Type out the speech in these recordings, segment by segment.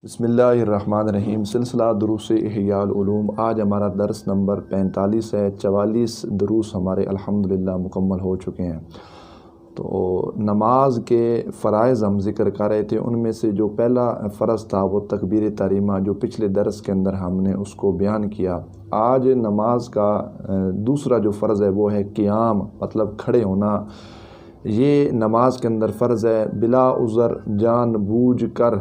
بسم اللہ الرحمن الرحیم۔ سلسلہ دروس احیاء-ال-علوم، آج ہمارا درس نمبر 45 ہے۔ 44 دروس ہمارے الحمدللہ مکمل ہو چکے ہیں۔ تو نماز کے فرائض ہم ذکر کر رہے تھے، ان میں سے جو پہلا فرض تھا وہ تکبیر تحریمہ، جو پچھلے درس کے اندر ہم نے اس کو بیان کیا۔ آج نماز کا دوسرا جو فرض ہے وہ ہے قیام، مطلب کھڑے ہونا۔ یہ نماز کے اندر فرض ہے۔ بلا عذر جان بوجھ کر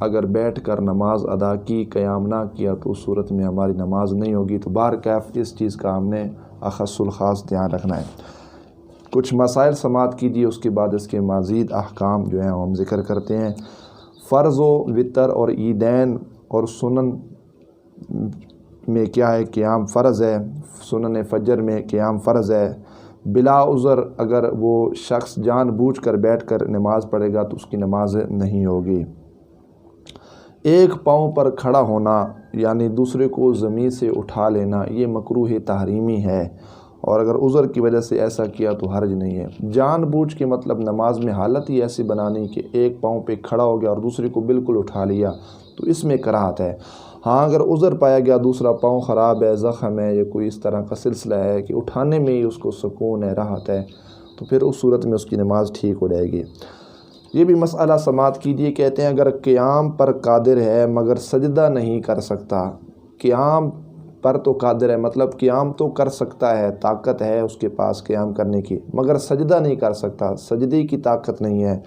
اگر بیٹھ کر نماز ادا کی، قیام نہ کیا، تو اس صورت میں ہماری نماز نہیں ہوگی۔ تو بہرکیف اس چیز کا ہم نے اخص الخاص دھیان رکھنا ہے۔ کچھ مسائل سماعت کیجیے، اس کے بعد اس کے مزید احکام جو ہیں ہم ذکر کرتے ہیں۔ فرض و وتر اور عیدین اور سنن میں کیا ہے؟ قیام فرض ہے۔ سنن فجر میں قیام فرض ہے۔ بلا عذر اگر وہ شخص جان بوجھ کر بیٹھ کر نماز پڑھے گا تو اس کی نماز نہیں ہوگی۔ ایک پاؤں پر کھڑا ہونا یعنی دوسرے کو زمین سے اٹھا لینا، یہ مکروہ تحریمی ہے، اور اگر عذر کی وجہ سے ایسا کیا تو حرج نہیں ہے۔ جان بوجھ کے مطلب نماز میں حالت ہی ایسی بنانی کہ ایک پاؤں پہ کھڑا ہو گیا اور دوسرے کو بالکل اٹھا لیا، تو اس میں کراہت ہے۔ ہاں، اگر عذر پایا گیا، دوسرا پاؤں خراب ہے، زخم ہے، یا کوئی اس طرح کا سلسلہ ہے کہ اٹھانے میں ہی اس کو سکون ہے، راحت ہے، تو پھر اس صورت میں اس کی نماز ٹھیک ہو جائے گی۔ یہ بھی مسئلہ سماعت کیجیے۔ کہتے ہیں اگر قیام پر قادر ہے مگر سجدہ نہیں کر سکتا۔ قیام پر تو قادر ہے، مطلب قیام تو کر سکتا ہے، طاقت ہے اس کے پاس قیام کرنے کی، مگر سجدہ نہیں کر سکتا، سجدے کی طاقت نہیں ہے،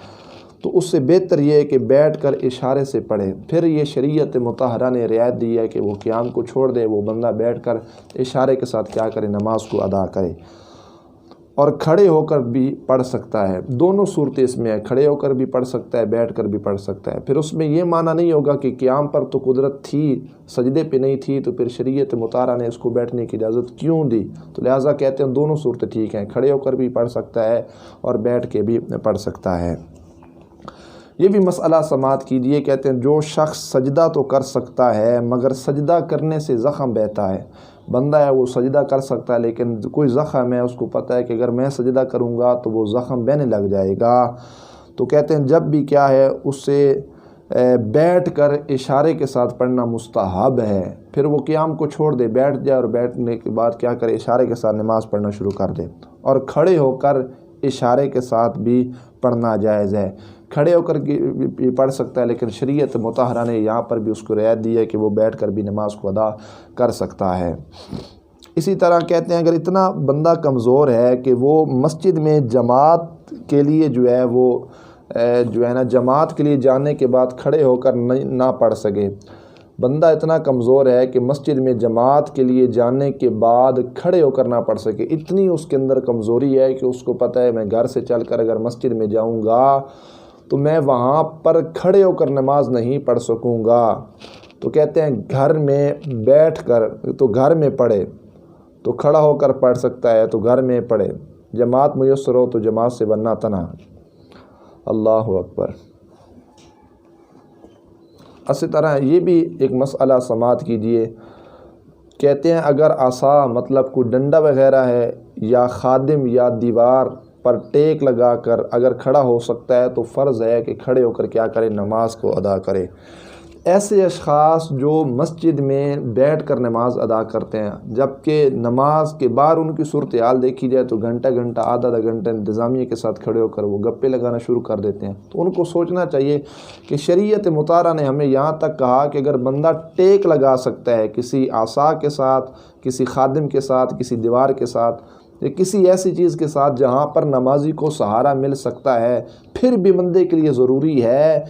تو اس سے بہتر یہ ہے کہ بیٹھ کر اشارے سے پڑھے۔ پھر یہ شریعت مطہرہ نے رعایت دی ہے کہ وہ قیام کو چھوڑ دے، وہ بندہ بیٹھ کر اشارے کے ساتھ کیا کرے؟ نماز کو ادا کرے۔ اور کھڑے ہو کر بھی پڑھ سکتا ہے، دونوں صورتیں اس میں ہے، کھڑے ہو کر بھی پڑھ سکتا ہے، بیٹھ کر بھی پڑھ سکتا ہے۔ پھر اس میں یہ معنی نہیں ہوگا کہ قیام پر تو قدرت تھی، سجدے پہ نہیں تھی، تو پھر شریعت مطہرہ نے اس کو بیٹھنے کی اجازت کیوں دی؟ تو لہٰذا کہتے ہیں دونوں صورتیں ٹھیک ہیں، کھڑے ہو کر بھی پڑھ سکتا ہے اور بیٹھ کے بھی پڑھ سکتا ہے۔ یہ بھی مسئلہ سماعت کیجیے۔ کہتے ہیں جو شخص سجدہ تو کر سکتا ہے مگر سجدہ کرنے سے زخم بہتا ہے۔ بندہ ہے وہ سجدہ کر سکتا ہے لیکن کوئی زخم ہے، اس کو پتہ ہے کہ اگر میں سجدہ کروں گا تو وہ زخم بہنے لگ جائے گا، تو کہتے ہیں جب بھی کیا ہے اس سے بیٹھ کر اشارے کے ساتھ پڑھنا مستحب ہے۔ پھر وہ قیام کو چھوڑ دے، بیٹھ جائے، اور بیٹھنے کے بعد کیا کرے؟ اشارے کے ساتھ نماز پڑھنا شروع کر دے، اور کھڑے ہو کر اشارے کے ساتھ بھی پڑھنا جائز ہے۔ کھڑے ہو کر بھی پڑھ سکتا ہے، لیکن شریعت مطہرہ نے یہاں پر بھی اس کو رعایت دی ہے کہ وہ بیٹھ کر بھی نماز کو ادا کر سکتا ہے۔ اسی طرح کہتے ہیں اگر اتنا بندہ کمزور ہے کہ وہ مسجد میں جماعت کے لیے جماعت کے لیے جانے کے بعد کھڑے ہو کر نہ پڑھ سکے، بندہ اتنا کمزور ہے کہ مسجد میں جماعت کے لیے جانے کے بعد کھڑے ہو کر نہ پڑھ سکے، اتنی اس کے اندر کمزوری ہے کہ اس کو پتہ ہے میں گھر سے چل کر اگر مسجد میں جاؤں گا تو میں وہاں پر کھڑے ہو کر نماز نہیں پڑھ سکوں گا، تو کہتے ہیں گھر میں بیٹھ کر تو گھر میں پڑھے، تو کھڑا ہو کر پڑھ سکتا ہے تو گھر میں پڑھے، جماعت میسر ہو تو جماعت سے ورنہ تنہا۔ اللہ اکبر۔ اسی طرح یہ بھی ایک مسئلہ سماعت کیجیے۔ کہتے ہیں اگر عصا مطلب کوئی ڈنڈا وغیرہ ہے یا خادم یا دیوار پر ٹیک لگا کر اگر کھڑا ہو سکتا ہے تو فرض ہے کہ کھڑے ہو کر کیا کرے؟ نماز کو ادا کرے۔ ایسے اشخاص جو مسجد میں بیٹھ کر نماز ادا کرتے ہیں، جبکہ نماز کے بعد ان کی صورتحال دیکھی جائے تو گھنٹہ گھنٹہ آدھا گھنٹہ انتظامیہ کے ساتھ کھڑے ہو کر وہ گپے لگانا شروع کر دیتے ہیں، تو ان کو سوچنا چاہیے کہ شریعت مطہرہ نے ہمیں یہاں تک کہا کہ اگر بندہ ٹیک لگا سکتا ہے کسی عصا کے ساتھ، کسی خادم کے ساتھ، کسی دیوار کے ساتھ، یا کسی ایسی چیز کے ساتھ جہاں پر نمازی کو سہارا مل سکتا ہے، پھر بھی بندے کے لیے ضروری ہے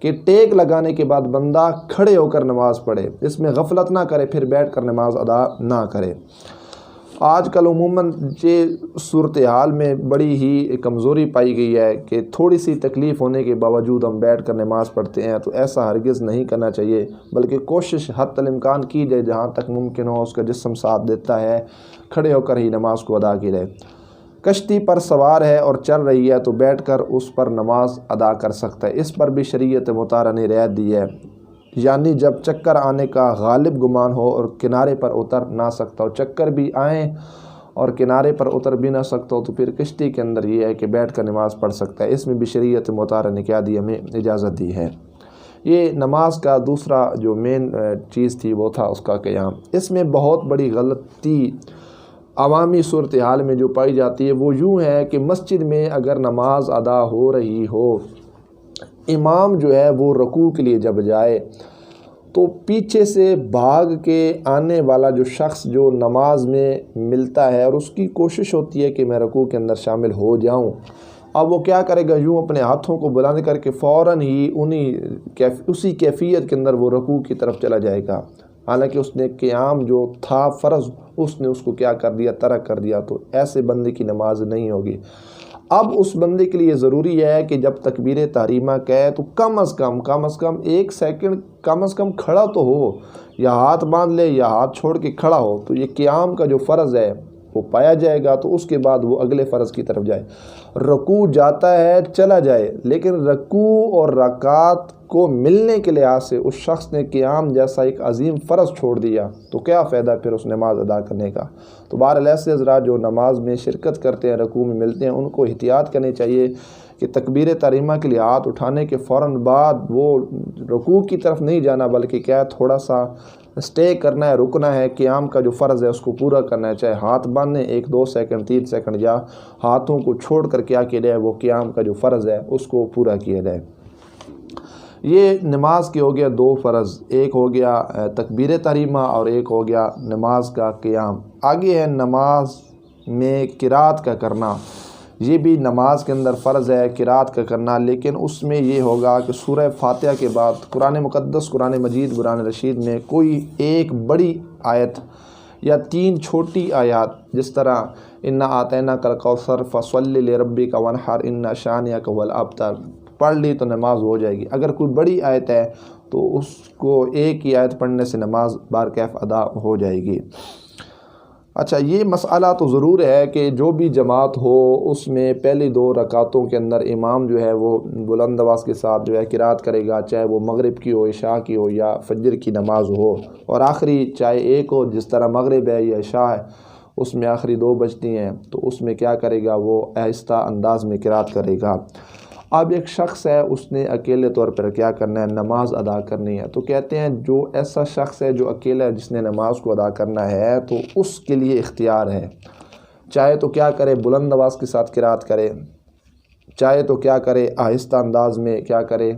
کہ ٹیک لگانے کے بعد بندہ کھڑے ہو کر نماز پڑھے، اس میں غفلت نہ کرے، پھر بیٹھ کر نماز ادا نہ کرے۔ آج کل عموماً یہ صورتحال میں بڑی ہی کمزوری پائی گئی ہے کہ تھوڑی سی تکلیف ہونے کے باوجود ہم بیٹھ کر نماز پڑھتے ہیں، تو ایسا ہرگز نہیں کرنا چاہیے، بلکہ کوشش حتی الامکان کی جائے جہاں تک ممکن ہو، اس کا جسم ساتھ دیتا ہے، کھڑے ہو کر ہی نماز کو ادا کی جائے۔ کشتی پر سوار ہے اور چل رہی ہے تو بیٹھ کر اس پر نماز ادا کر سکتا ہے، اس پر بھی شریعت مطہرہ نے رعایت دی ہے، یعنی جب چکر آنے کا غالب گمان ہو اور کنارے پر اتر نہ سکتا ہو، چکر بھی آئیں اور کنارے پر اتر بھی نہ سکتا ہو، تو پھر کشتی کے اندر یہ ہے کہ بیٹھ کر نماز پڑھ سکتا ہے، اس میں بھی شریعت مطہرہ نے کیا دی؟ ہمیں اجازت دی ہے۔ یہ نماز کا دوسرا جو مین چیز تھی وہ تھا اس کا قیام۔ اس میں بہت بڑی غلطی عوامی صورتحال میں جو پائی جاتی ہے وہ یوں ہے کہ مسجد میں اگر نماز ادا ہو رہی ہو، امام جو ہے وہ رکوع کے لیے جب جائے تو پیچھے سے بھاگ کے آنے والا جو شخص جو نماز میں ملتا ہے اور اس کی کوشش ہوتی ہے کہ میں رکوع کے اندر شامل ہو جاؤں، اب وہ کیا کرے گا، یوں اپنے ہاتھوں کو بلند کر کے فوراً ہی اسی کیفیت کے اندر وہ رکوع کی طرف چلا جائے گا، حالانکہ اس نے قیام جو تھا فرض اس نے اس کو کیا کر دیا، ترک کر دیا۔ تو ایسے بندے کی نماز نہیں ہوگی۔ اب اس بندے کے لیے ضروری ہے کہ جب تکبیر تحریمہ کہے تو کم از کم 1 سیکنڈ کم از کم کھڑا تو ہو، یا ہاتھ باندھ لے یا ہاتھ چھوڑ کے کھڑا ہو، تو یہ قیام کا جو فرض ہے وہ پایا جائے گا، تو اس کے بعد وہ اگلے فرض کی طرف جائے۔ رکوع جاتا ہے چلا جائے، لیکن رکوع اور رکعات کو ملنے کے لحاظ سے اس شخص نے قیام جیسا ایک عظیم فرض چھوڑ دیا، تو کیا فائدہ پھر اس نماز ادا کرنے کا۔ تو بہرحال ایسے حضرات جو نماز میں شرکت کرتے ہیں، رکوع میں ملتے ہیں، ان کو احتیاط کرنی چاہیے کہ تکبیر تحریمہ کے لیے ہاتھ اٹھانے کے فوراً بعد وہ رکوع کی طرف نہیں جانا، بلکہ کیا تھوڑا سا اسٹے کرنا ہے، رکنا ہے، قیام کا جو فرض ہے اس کو پورا کرنا ہے، چاہے ہاتھ باندھیں 1 2 سیکنڈ 3 سیکنڈ، یا ہاتھوں کو چھوڑ کر کیا کیا جائے، وہ قیام کا جو فرض ہے اس کو پورا کیا جائے۔ یہ نماز کے ہو گیا 2 فرض، ایک ہو گیا تکبیر تحریمہ اور ایک ہو گیا نماز کا قیام۔ آگے ہے نماز میں قرات کا کرنا، یہ بھی نماز کے اندر فرض ہے قرات کا کرنا، لیکن اس میں یہ ہوگا کہ سورہ فاتحہ کے بعد قرآن مقدس، قرآن مجید، قرآن رشید میں کوئی ایک بڑی آیت یا 3 چھوٹی آیات، جس طرح انا اعطیناک الکوثر فصلی لربک وانحر ان شانئک هو الابتر، پڑھ لی تو نماز ہو جائے گی۔ اگر کوئی بڑی آیت ہے تو اس کو ایک ہی آیت پڑھنے سے نماز بارکیف ادا ہو جائے گی۔ اچھا، یہ مسئلہ تو ضرور ہے کہ جو بھی جماعت ہو اس میں پہلی 2 رکعتوں کے اندر امام جو ہے وہ بلند آواز کے ساتھ جو ہے قرات کرے گا، چاہے وہ مغرب کی ہو، عشاء کی ہو یا فجر کی نماز ہو، اور آخری چاہے ایک ہو، جس طرح مغرب ہے یا عشاء ہے اس میں آخری 2 بجتی ہیں، تو اس میں کیا کرے گا، وہ آہستہ انداز میں قرات کرے گا۔ اب ایک شخص ہے، اس نے اکیلے طور پر کیا کرنا ہے، نماز ادا کرنی ہے، تو کہتے ہیں جو ایسا شخص ہے جو اکیلا ہے، جس نے نماز کو ادا کرنا ہے، تو اس کے لیے اختیار ہے، چاہے تو کیا کرے، بلند آواز کے ساتھ قرات کرے، چاہے تو کیا کرے، آہستہ انداز میں کیا کرے،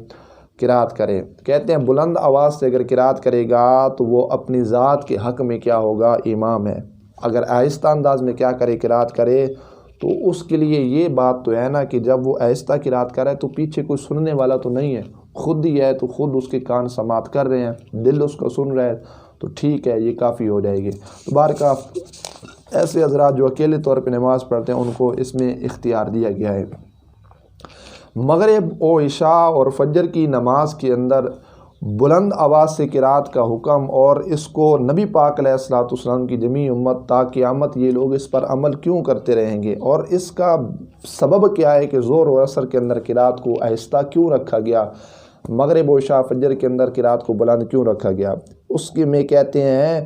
قرات کرے۔ کہتے ہیں بلند آواز سے اگر قرات کرے گا تو وہ اپنی ذات کے حق میں کیا ہوگا، امام ہے۔ اگر آہستہ انداز میں کیا کرے، قرات کرے، تو اس کے لیے یہ بات تو ہے نا کہ جب وہ آہستہ قرات کرے تو پیچھے کوئی سننے والا تو نہیں ہے، خود ہی ہے، تو خود اس کے کان سماعت کر رہے ہیں، دل اس کو سن رہا ہے، تو ٹھیک ہے، یہ کافی ہو جائے گی۔ تو بہرکیف ایسے حضرات جو اکیلے طور پہ نماز پڑھتے ہیں ان کو اس میں اختیار دیا گیا ہے۔ مغرب و عشاء اور فجر کی نماز کے اندر بلند آواز سے قرات کا حکم، اور اس کو نبی پاک علیہ الصلوۃ والسلام کی جمیع امت تا قیامت یہ لوگ اس پر عمل کیوں کرتے رہیں گے، اور اس کا سبب کیا ہے کہ ظہر و عصر کے اندر قرات کو آہستہ کیوں رکھا گیا، مغرب و عشاء فجر کے اندر قرات کو بلند کیوں رکھا گیا۔ اس کے میں کہتے ہیں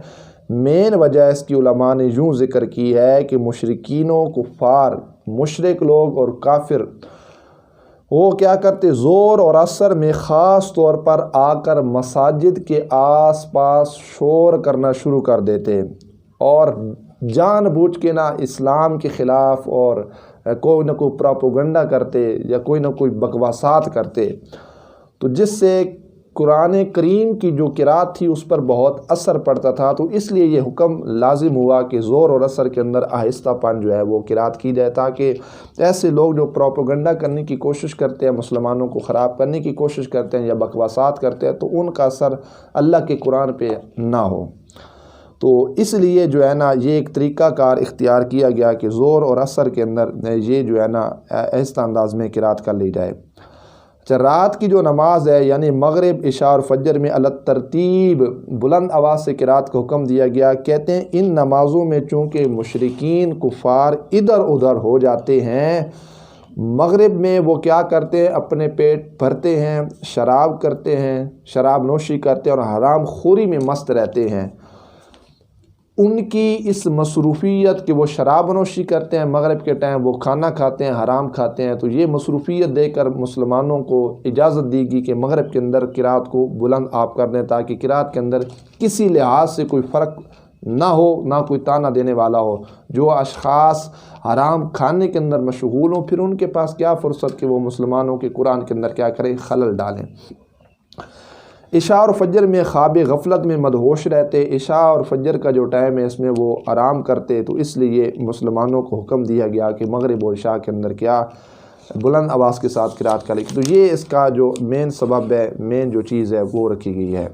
مین وجہ اس کی علماء نے یوں ذکر کی ہے کہ مشرکین و کفار، مشرک لوگ اور کافر، وہ کیا کرتے، زور اور عصر میں خاص طور پر آ کر مساجد کے آس پاس شور کرنا شروع کر دیتے، اور جان بوجھ کے نہ اسلام کے خلاف اور کوئی نہ کوئی پراپوگنڈا کرتے یا کوئی نہ کوئی بکواسات کرتے، تو جس سے قرآن کریم کی جو قرات تھی اس پر بہت اثر پڑتا تھا۔ تو اس لیے یہ حکم لازم ہوا کہ زور اور عصر کے اندر آہستہ پن جو ہے وہ قرات کی جائے، تاکہ ایسے لوگ جو پروپیگنڈا کرنے کی کوشش کرتے ہیں، مسلمانوں کو خراب کرنے کی کوشش کرتے ہیں یا بکواسات کرتے ہیں، تو ان کا اثر اللہ کے قرآن پہ نہ ہو۔ تو اس لیے جو ہے نا یہ ایک طریقہ کار اختیار کیا گیا کہ زور اور عصر کے اندر یہ جو ہے نا آہستہ انداز میں قرات کر لی جائے۔ رات کی جو نماز ہے یعنی مغرب، عشاء اور فجر میں الگ ترتیب بلند آواز سے قرات کا حکم دیا گیا۔ کہتے ہیں ان نمازوں میں چونکہ مشرکین کفار ادھر ادھر ہو جاتے ہیں، مغرب میں وہ کیا کرتے ہیں، اپنے پیٹ بھرتے ہیں، شراب کرتے ہیں، شراب نوشی کرتے ہیں اور حرام خوری میں مست رہتے ہیں۔ ان کی اس مصروفیت کہ وہ شراب نوشی کرتے ہیں، مغرب کے ٹائم وہ کھانا کھاتے ہیں، حرام کھاتے ہیں، تو یہ مصروفیت دے کر مسلمانوں کو اجازت دی گئی کہ مغرب کے اندر قرات کو بلند آپ کر دیں، تاکہ قرات کے اندر کسی لحاظ سے کوئی فرق نہ ہو، نہ کوئی تانا دینے والا ہو۔ جو اشخاص حرام کھانے کے اندر مشغول ہوں، پھر ان کے پاس کیا فرصت کہ وہ مسلمانوں کے قرآن کے اندر کیا کریں، خلل ڈالیں۔ عشاء اور فجر میں خواب غفلت میں مدہوش رہتے، عشاء اور فجر کا جو ٹائم ہے اس میں وہ آرام کرتے، تو اس لیے مسلمانوں کو حکم دیا گیا کہ مغرب اور عشاء کے اندر کیا بلند آواز کے ساتھ قرات کریں۔ تو یہ اس کا جو مین سبب ہے، مین جو چیز ہے وہ رکھی گئی ہے۔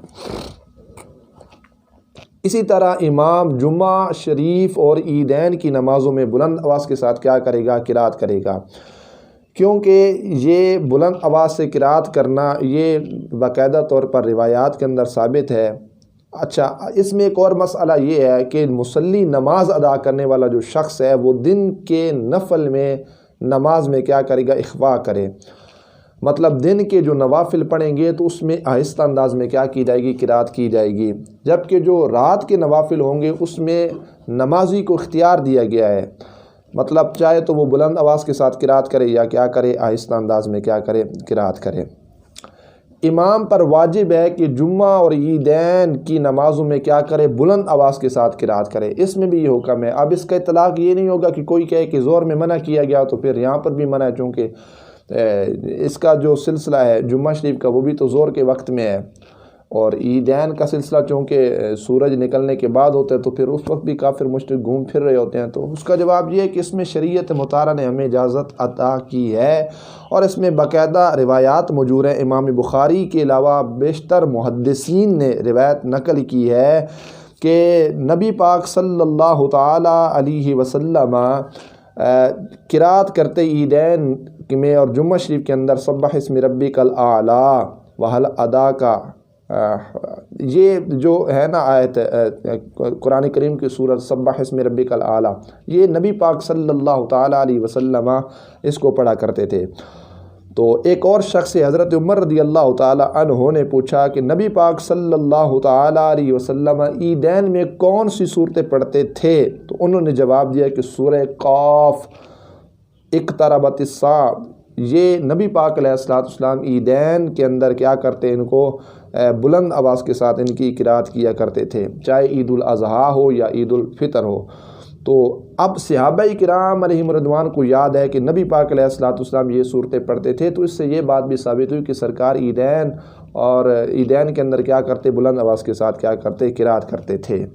اسی طرح امام جمعہ شریف اور عیدین کی نمازوں میں بلند آواز کے ساتھ کیا کرے گا، قرات کرے گا، کیونکہ یہ بلند آواز سے قرات کرنا یہ باقاعدہ طور پر روایات کے اندر ثابت ہے۔ اچھا، اس میں ایک اور مسئلہ یہ ہے کہ مصلی نماز ادا کرنے والا جو شخص ہے وہ دن کے نفل میں نماز میں کیا کرے گا، اخفا کرے، مطلب دن کے جو نوافل پڑھیں گے تو اس میں آہستہ انداز میں کیا کی جائے گی، قرات کی جائے گی، جبکہ جو رات کے نوافل ہوں گے اس میں نمازی کو اختیار دیا گیا ہے، مطلب چاہے تو وہ بلند آواز کے ساتھ قرات کرے یا کیا کرے، آہستہ انداز میں کیا کرے، قرات کرے۔ امام پر واجب ہے کہ جمعہ اور عیدین کی نمازوں میں کیا کرے، بلند آواز کے ساتھ قرات کرے، اس میں بھی یہ حکم ہے۔ اب اس کا اطلاق یہ نہیں ہوگا کہ کوئی کہے کہ زور میں منع کیا گیا تو پھر یہاں پر بھی منع ہے، چونکہ اس کا جو سلسلہ ہے جمعہ شریف کا وہ بھی تو زور کے وقت میں ہے، اور عیدین کا سلسلہ چونکہ سورج نکلنے کے بعد ہوتا ہے تو پھر اس وقت بھی کافر مشرک گھوم پھر رہے ہوتے ہیں۔ تو اس کا جواب یہ ہے کہ اس میں شریعت مطہرہ نے ہمیں اجازت عطا کی ہے، اور اس میں باقاعدہ روایات موجود ہیں۔ امام بخاری کے علاوہ بیشتر محدثین نے روایت نقل کی ہے کہ نبی پاک صلی اللہ تعالی علیہ وسلم قرات کرتے عیدین میں اور جمعہ شریف کے اندر سبح اسم ربک الاعلیٰ وحل ادا کا، یہ جو ہے نا آیت قرآن کریم کی سورت سبح اسم ربک الاعلیٰ، یہ نبی پاک صلی اللہ تعالی علیہ وسلم اس کو پڑھا کرتے تھے۔ تو ایک اور شخص حضرت عمر رضی اللہ تعالی عنہ نے پوچھا کہ نبی پاک صلی اللہ تعالی علیہ وسلم عیدین میں کون سی صورتیں پڑھتے تھے؟ تو انہوں نے جواب دیا کہ سورہ قاف، اقتربت الساعہ، یہ نبی پاک علیہ السلام عیدین کے اندر کیا کرتے، ان کو بلند آواز کے ساتھ ان کی قرات کیا کرتے تھے، چاہے عید الاضحیٰ ہو یا عید الفطر ہو۔ تو اب صحابہ کرام علیہم رضوان کو یاد ہے کہ نبی پاک علیہ السلام یہ صورتیں پڑھتے تھے، تو اس سے یہ بات بھی ثابت ہوئی کہ سرکار عیدین اور عیدین کے اندر کیا کرتے، بلند آواز کے ساتھ کیا کرتے، قرات کرتے تھے۔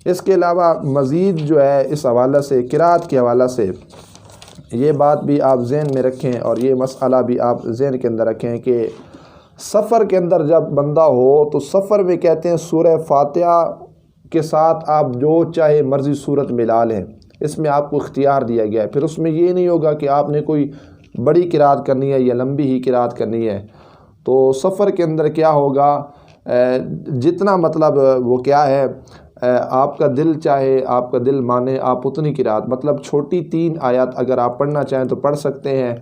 اس کے علاوہ مزید جو ہے اس حوالے سے، قرات کے حوالے سے یہ بات بھی آپ ذہن میں رکھیں، اور یہ مسئلہ بھی آپ ذہن کے اندر رکھیں کہ سفر کے اندر جب بندہ ہو تو سفر میں کہتے ہیں سورہ فاتحہ کے ساتھ آپ جو چاہے مرضی صورت ملا لیں، اس میں آپ کو اختیار دیا گیا ہے۔ پھر اس میں یہ نہیں ہوگا کہ آپ نے کوئی بڑی قرات کرنی ہے یا لمبی ہی قرات کرنی ہے۔ تو سفر کے اندر کیا ہوگا، جتنا مطلب وہ کیا ہے، آپ کا دل چاہے، آپ کا دل مانے، آپ اتنی قرات، مطلب چھوٹی 3 آیات اگر آپ پڑھنا چاہیں تو پڑھ سکتے ہیں،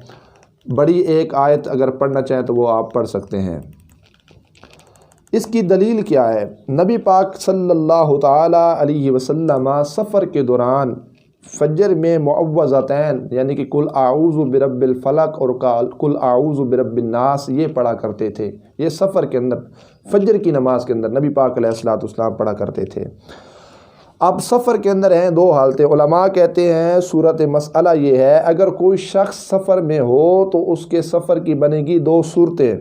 بڑی 1 آیت اگر پڑھنا چاہیں تو وہ آپ پڑھ سکتے ہیں۔ اس کی دلیل کیا ہے؟ نبی پاک صلی اللہ تعالی علیہ وسلم سفر کے دوران فجر میں معوذتین یعنی کہ قل اعوذ برب الفلق اور قل اعوذ برب الناس یہ پڑھا کرتے تھے۔ یہ سفر کے اندر فجر کی نماز کے اندر نبی پاک علیہ السلام پڑھا کرتے تھے۔ اب سفر کے اندر ہیں 2 حالتیں، علماء کہتے ہیں صورت مسئلہ یہ ہے، اگر کوئی شخص سفر میں ہو تو اس کے سفر کی بنے گی 2 صورتیں۔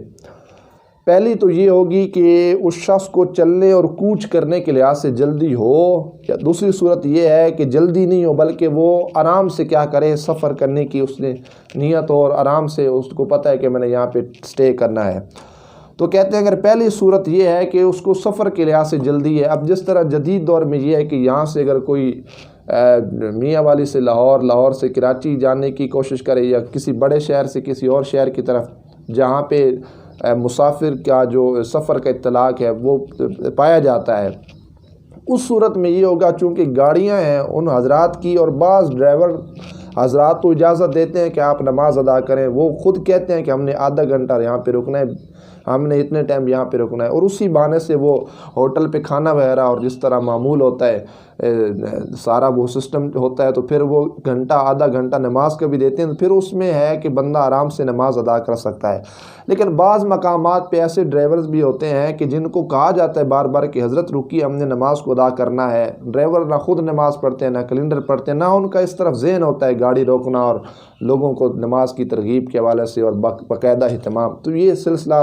پہلی تو یہ ہوگی کہ اس شخص کو چلنے اور کوچ کرنے کے لحاظ سے جلدی ہو، یا دوسری صورت یہ ہے کہ جلدی نہیں ہو بلکہ وہ آرام سے کیا کرے، سفر کرنے کی اس نے نیت ہو، اور آرام سے اس کو پتہ ہے کہ میں نے یہاں پہ سٹے کرنا ہے۔ تو کہتے ہیں اگر پہلی صورت یہ ہے کہ اس کو سفر کے لحاظ سے جلدی ہے، اب جس طرح جدید دور میں یہ ہے کہ یہاں سے اگر کوئی میاں والی سے لاہور سے کراچی جانے کی کوشش کرے، یا کسی بڑے شہر سے کسی اور شہر کی طرف جہاں پہ مسافر کا جو سفر کا اطلاق ہے وہ پایا جاتا ہے، اس صورت میں یہ ہوگا چونکہ گاڑیاں ہیں ان حضرات کی، اور بعض ڈرائیور حضرات تو اجازت دیتے ہیں کہ آپ نماز ادا کریں، وہ خود کہتے ہیں کہ ہم نے آدھا گھنٹہ یہاں پہ رکنا ہے، ہم نے اتنے ٹائم یہاں پہ رکنا ہے، اور اسی بہانے سے وہ ہوٹل پہ کھانا وغیرہ اور جس طرح معمول ہوتا ہے سارا وہ سسٹم ہوتا ہے، تو پھر وہ گھنٹہ آدھا گھنٹہ نماز کا بھی دیتے ہیں، تو پھر اس میں ہے کہ بندہ آرام سے نماز ادا کر سکتا ہے۔ لیکن بعض مقامات پہ ایسے ڈرائیورز بھی ہوتے ہیں کہ جن کو کہا جاتا ہے بار بار کہ حضرت رکیے، ہم نے نماز کو ادا کرنا ہے، ڈرائیور نہ خود نماز پڑھتے ہیں، نہ کیلنڈر پڑھتے ہیں، نہ ان کا اس طرف ذہن ہوتا ہے گاڑی روکنا اور لوگوں کو نماز کی ترغیب کے حوالے سے اور باقاعدہ اہتمام۔ تو یہ سلسلہ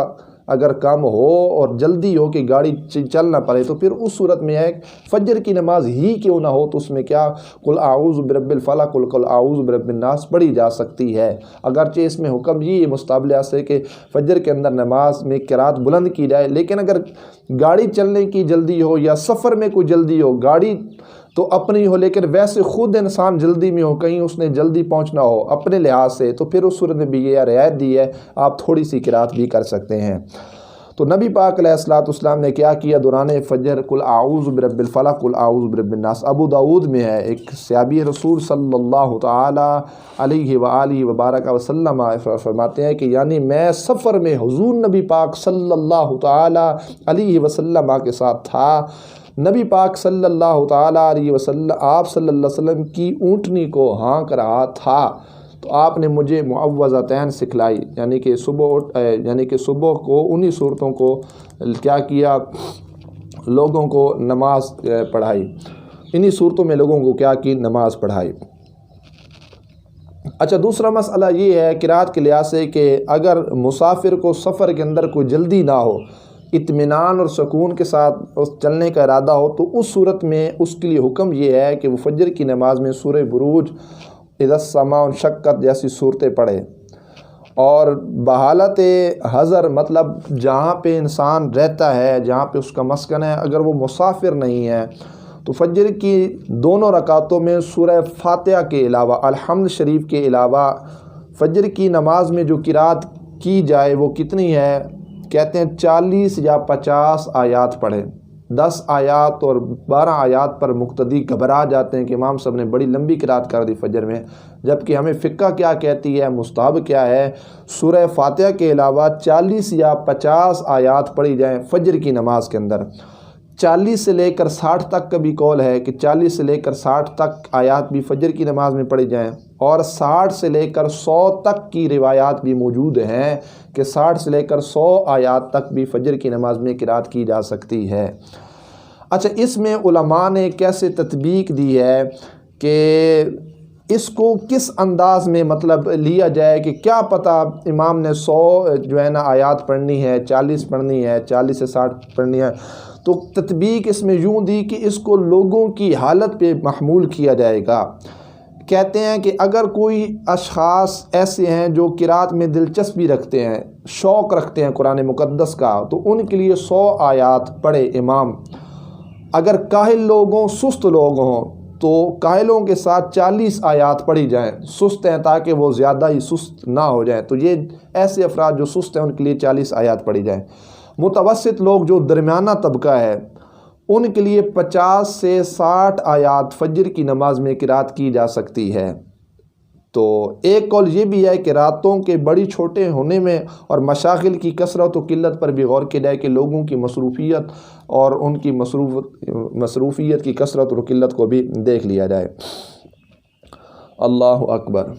اگر کم ہو اور جلدی ہو کہ گاڑی چل نہ پڑے، تو پھر اس صورت میں ہے فجر کی نماز ہی کیوں نہ ہو تو اس میں کیا قل اعوذ برب الفلق قل اعوذ برب الناس پڑھی جا سکتی ہے۔ اگرچہ اس میں حکم یہ مستقبل سے کہ فجر کے اندر نماز میں قرات بلند کی جائے، لیکن اگر گاڑی چلنے کی جلدی ہو یا سفر میں کوئی جلدی ہو، گاڑی تو اپنی ہو لیکن ویسے خود انسان جلدی میں ہو، کہیں اس نے جلدی پہنچنا ہو اپنے لحاظ سے، تو پھر اس صورت میں بھی یہ رعایت دی ہے، آپ تھوڑی سی قرات بھی کر سکتے ہیں۔ تو نبی پاک علیہ السلام نے کیا کیا دوران فجر قل اعوذ برب الفلق قل اعوذ برب الناس۔ ابو داود میں ہے، ایک صحابی رسول صلی اللہ تعالی علیہ وآلہ وبارک وسلم فرماتے ہیں کہ یعنی میں سفر میں حضور نبی پاک صلی اللہ تعالی علیہ وسلم کے ساتھ تھا، نبی پاک صلی اللہ تعالی علیہ وسلم آپ صلی اللہ علیہ وسلم کی اونٹنی کو ہانک رہا تھا، تو آپ نے مجھے معوذتین سکھلائی، یعنی کہ صبح کو انہی صورتوں کو کیا کیا، لوگوں کو نماز پڑھائی، انہی صورتوں میں لوگوں کو کیا کی، نماز پڑھائی۔ اچھا، دوسرا مسئلہ یہ ہے قرات کے لحاظ سے کہ اگر مسافر کو سفر کے اندر کوئی جلدی نہ ہو، اطمینان اور سکون کے ساتھ چلنے کا ارادہ ہو، تو اس صورت میں اس کے لیے حکم یہ ہے کہ وہ فجر کی نماز میں سورہ بروج، اذا السماء انشقت جیسی صورتیں پڑھے، اور بحالت حضر مطلب جہاں پہ انسان رہتا ہے، جہاں پہ اس کا مسکن ہے، اگر وہ مسافر نہیں ہے تو فجر کی دونوں رکعتوں میں سورہ فاتحہ کے علاوہ، الحمد شریف کے علاوہ فجر کی نماز میں جو قرات کی جائے وہ کتنی ہے، کہتے ہیں 40 یا 50 آیات پڑھیں۔ 10 آیات اور 12 آیات پر مقتدی گھبرا جاتے ہیں کہ امام صاحب نے بڑی لمبی قرات کر دی فجر میں، جبکہ ہمیں فقہ کیا کہتی ہے، مستحب کیا ہے، سورہ فاتحہ کے علاوہ 40 یا 50 آیات پڑھی جائیں فجر کی نماز کے اندر۔ 40 سے لے کر 60 تک کا بھی قول ہے کہ 40 سے لے کر 60 تک آیات بھی فجر کی نماز میں پڑھی جائیں، اور 60 سے لے کر 100 تک کی روایات بھی موجود ہیں کہ 60 سے لے کر 100 آیات تک بھی فجر کی نماز میں قرات کی جا سکتی ہے۔ اچھا، اس میں علماء نے کیسے تطبیق دی ہے کہ اس کو کس انداز میں مطلب لیا جائے کہ کیا پتہ امام نے 100 جو ہے نا آیات پڑھنی ہے، 40 پڑھنی ہے، 40 سے 60 پڑھنی ہے، تو تطبیق اس میں یوں دی کہ اس کو لوگوں کی حالت پہ محمول کیا جائے گا۔ کہتے ہیں کہ اگر کوئی اشخاص ایسے ہیں جو قرات میں دلچسپی رکھتے ہیں، شوق رکھتے ہیں قرآن مقدس کا، تو ان کے لیے 100 آیات پڑھے امام۔ اگر کاہل لوگ ہوں، سست لوگ ہوں، تو کاہلوں کے ساتھ 40 آیات پڑھی جائیں، سست ہیں تاکہ وہ زیادہ ہی سست نہ ہو جائیں، تو یہ ایسے افراد جو سست ہیں ان کے لیے 40 آیات پڑھی جائیں۔ متوسط لوگ جو درمیانہ طبقہ ہے ان کے لیے 50 سے 60 آیات فجر کی نماز میں قرات کی جا سکتی ہے۔ تو ایک قول یہ بھی ہے کہ راتوں کے بڑی چھوٹے ہونے میں اور مشاغل کی کثرت و قلت پر بھی غور کیا جائے کہ لوگوں کی مصروفیت اور ان کی مصروفیت کی کثرت اور قلت کو بھی دیکھ لیا جائے۔ اللہ اکبر۔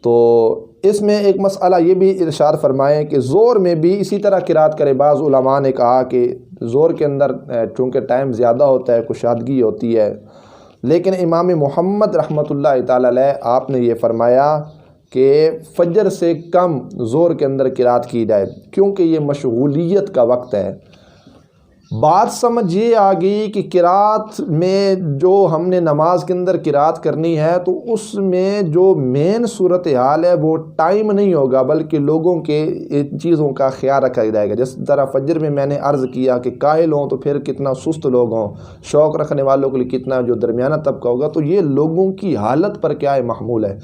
تو اس میں ایک مسئلہ یہ بھی ارشاد فرمائیں کہ زور میں بھی اسی طرح قرات کرے۔ بعض علماء نے کہا کہ زور کے اندر چونکہ ٹائم زیادہ ہوتا ہے، کشادگی ہوتی ہے، لیکن امام محمد رحمۃ اللہ تعالی علیہ آپ نے یہ فرمایا کہ فجر سے کم زور کے اندر قرات کی جائے، کیونکہ یہ مشغولیت کا وقت ہے۔ بات سمجھ یہ آ گئی کہ قرات میں جو ہم نے نماز کے اندر قرات کرنی ہے تو اس میں جو مین صورتحال ہے وہ ٹائم نہیں ہوگا، بلکہ لوگوں کے چیزوں کا خیال رکھا جائے گا۔ جس طرح فجر میں میں نے عرض کیا کہ کاہل ہوں تو پھر کتنا سست لوگ ہوں، شوق رکھنے والوں کے لیے کتنا جو درمیانہ طبقہ ہوگا، تو یہ لوگوں کی حالت پر کیا ہے محمول ہے۔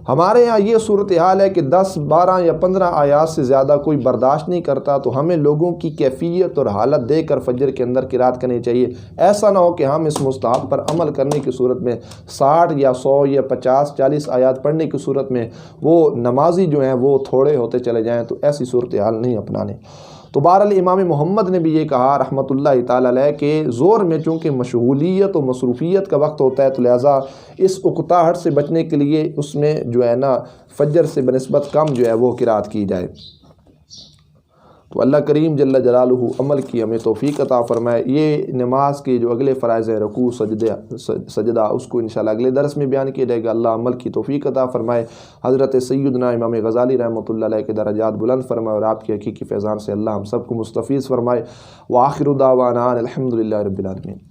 ہمارے یہاں یہ صورتحال ہے کہ 10 12 یا 15 آیات سے زیادہ کوئی برداشت نہیں کرتا، تو ہمیں لوگوں کی کیفیت اور حالت دیکھ کر فجر کے اندر قرات کرنی چاہیے۔ ایسا نہ ہو کہ ہم اس مستحب پر عمل کرنے کی صورت میں 60 یا 100 یا 50 40 آیات پڑھنے کی صورت میں وہ نمازی جو ہیں وہ تھوڑے ہوتے چلے جائیں، تو ایسی صورتحال نہیں اپنانے۔ تو بہرحال امام محمد نے بھی یہ کہا رحمۃ اللہ تعالی علیہ کہ زور میں چونکہ مشغولیت و مصروفیت کا وقت ہوتا ہے، تو لہٰذا اس اکتاہٹ سے بچنے کے لیے اس میں جو ہے نا فجر سے بنسبت کم جو ہے وہ قرات کی جائے۔ تو اللہ کریم جل جلالہ عمل کی ہمیں توفیق عطا فرمائے۔ یہ نماز کے جو اگلے فرائض ہیں رکوع سجدہ اس کو انشاءاللہ اگلے درس میں بیان کیا جائے گا۔ اللہ عمل کی توفیق عطا فرمائے۔ حضرت سیدنا امام غزالی رحمۃ اللہ علیہ کے درجات بلند فرمائے، اور آپ کی حقیقی فیضان سے اللہ ہم سب کو مستفیض فرمائے۔ وآخر دعوانا الحمد للہ رب العالمین۔